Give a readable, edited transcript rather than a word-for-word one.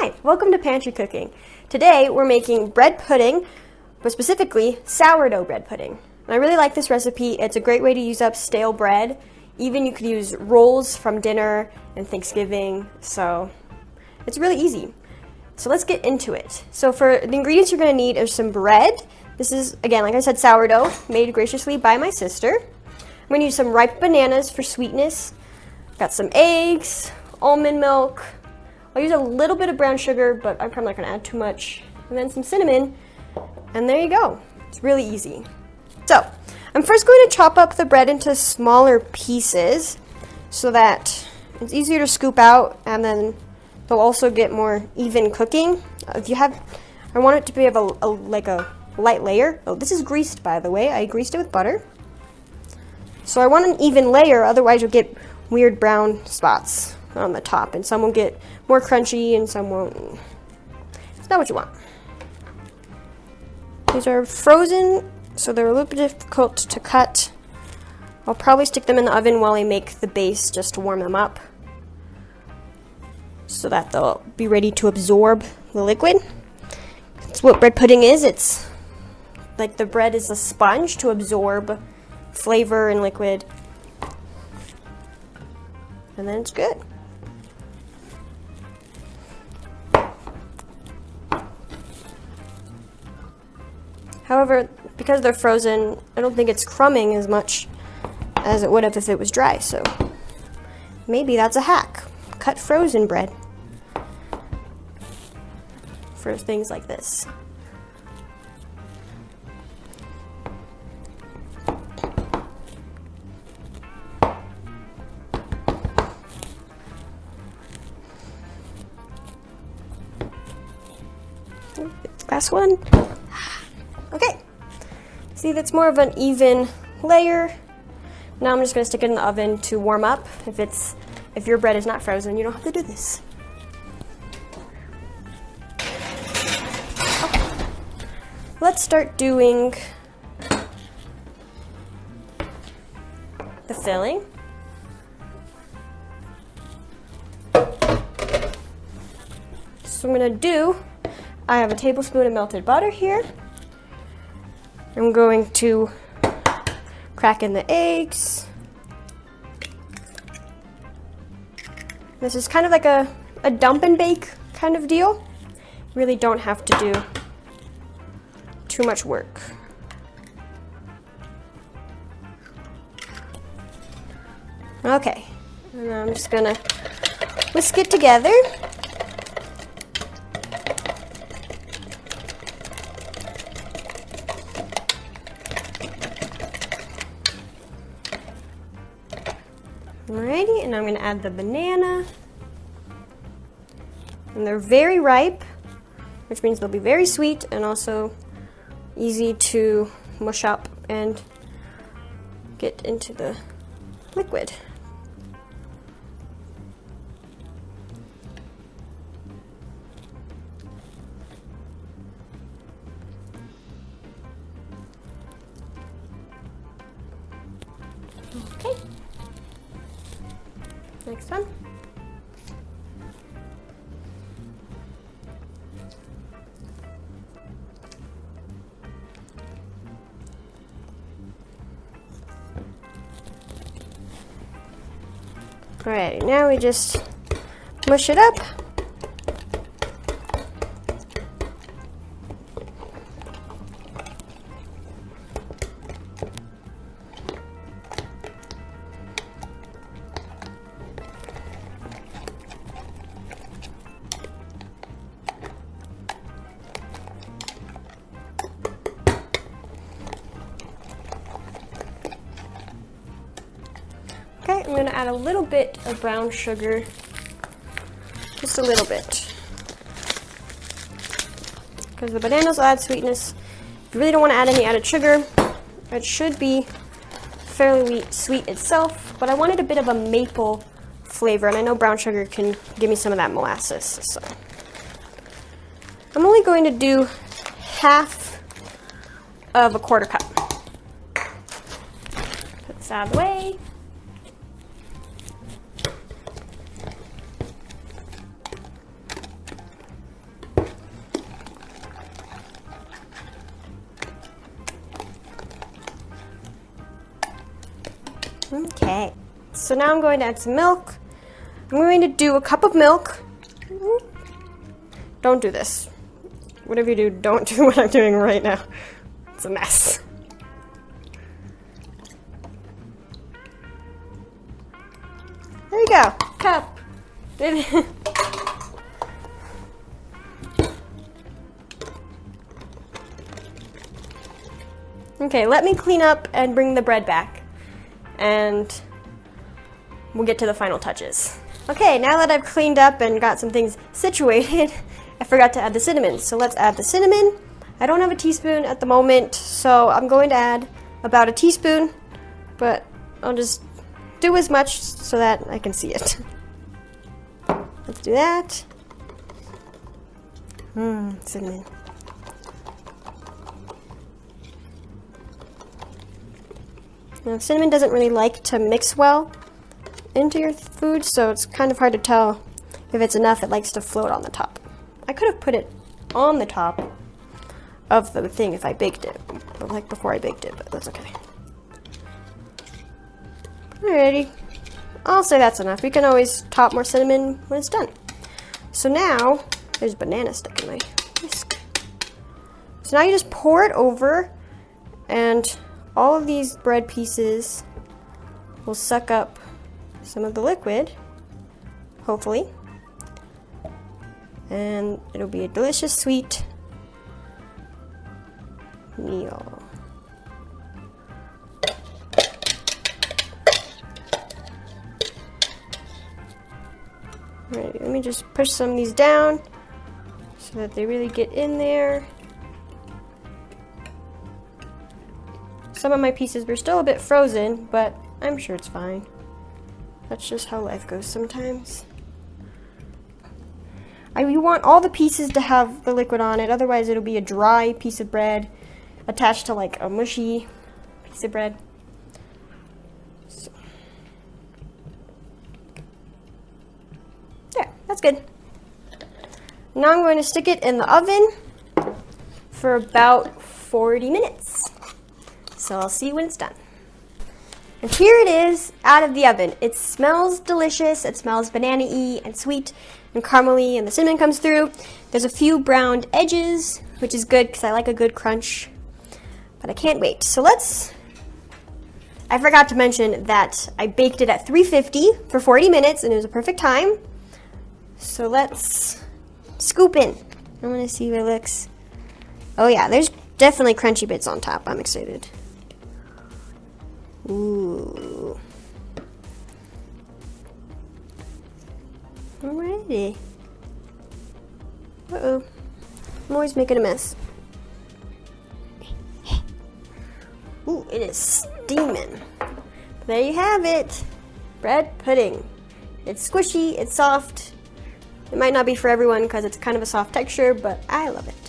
Hi, welcome to Pantry Cooking. Today we're making bread pudding, but specifically sourdough bread pudding. And I really like this recipe. It's a great way to use up stale bread. Even you could use rolls from dinner and Thanksgiving, so it's really easy. So let's get into it. So for the ingredients you're going to need is some bread. This is, again, like I said, sourdough, made graciously by my sister. I'm going to use some ripe bananas for sweetness. Got some eggs, almond milk. I'll use a little bit of brown sugar, but I'm probably not going to add too much. And then some cinnamon, and there you go. It's really easy. So I'm first going to chop up the bread into smaller pieces so that it's easier to scoop out, and then they'll also get more even cooking. I want it to be a light layer. Oh, this is greased, by the way. I greased it with butter. So I want an even layer, otherwise you'll get weird brown spots on the top, and some will get more crunchy and some won't. It's not what you want. These are frozen, so they're a little bit difficult to cut. I'll probably stick them in the oven while I make the base just to warm them up, so that they'll be ready to absorb the liquid. That's what bread pudding is. It's like the bread is a sponge to absorb flavor and liquid, and then it's good. However, because they're frozen, I don't think it's crumbing as much as it would have if it was dry, so maybe that's a hack. Cut frozen bread for things like this. Last one. Okay. See, that's more of an even layer. Now I'm just going to stick it in the oven to warm up. If your bread is not frozen, you don't have to do this. Okay. Let's start doing the filling. So I'm going to I have a tablespoon of melted butter here. I'm going to crack in the eggs. This is kind of like a dump and bake kind of deal. You really don't have to do too much work. Okay, and I'm just gonna whisk it together. Alrighty, and I'm going to add the banana. And they're very ripe, which means they'll be very sweet and also easy to mush up and get into the liquid. Okay. Next one. Alright, now we just mush it up. Okay, I'm going to add a little bit of brown sugar, just a little bit, because the bananas will add sweetness. If you really don't want to add any added sugar, it should be fairly sweet itself, but I wanted a bit of a maple flavor, and I know brown sugar can give me some of that molasses, so I'm only going to do half of a quarter cup. Put this out of the way. Okay, so now I'm going to add some milk. I'm going to do a cup of milk. Don't do this. Whatever you do, don't do what I'm doing right now. It's a mess. There you go, cup. Okay, let me clean up and bring the bread back, and we'll get to the final touches. Okay, now that I've cleaned up and got some things situated, I forgot to add the cinnamon. So let's add the cinnamon. I don't have a teaspoon at the moment, so I'm going to add about a teaspoon, but I'll just do as much so that I can see it. Let's do that. Cinnamon. Now, cinnamon doesn't really like to mix well into your food, so it's kind of hard to tell if it's enough. It likes to float on the top. I could have put it on the top of the thing if I baked it, but like before I baked it, but that's okay. Alrighty, I'll say that's enough. We can always top more cinnamon when it's done. So now, there's banana stuck in my whisk. So now you just pour it over, and all of these bread pieces will suck up some of the liquid, hopefully, and it'll be a delicious sweet meal. Alright, let me just push some of these down so that they really get in there. Some of my pieces were still a bit frozen, but I'm sure it's fine. That's just how life goes sometimes. You want all the pieces to have the liquid on it, otherwise it'll be a dry piece of bread attached to like a mushy piece of bread. So. There, that's good. Now I'm going to stick it in the oven for about 40 minutes. So I'll see you when it's done. And here it is out of the oven. It smells delicious. It smells banana-y and sweet and caramely, and the cinnamon comes through. There's a few browned edges, which is good because I like a good crunch. But I can't wait. So I forgot to mention that I baked it at 350 for 40 minutes, and it was a perfect time. So let's scoop in. I want to see what it looks. Oh yeah, there's definitely crunchy bits on top. I'm excited. Ooh. Alrighty. Uh-oh. I'm always making a mess. Ooh, it is steaming. There you have it. Bread pudding. It's squishy, it's soft. It might not be for everyone because it's kind of a soft texture, but I love it.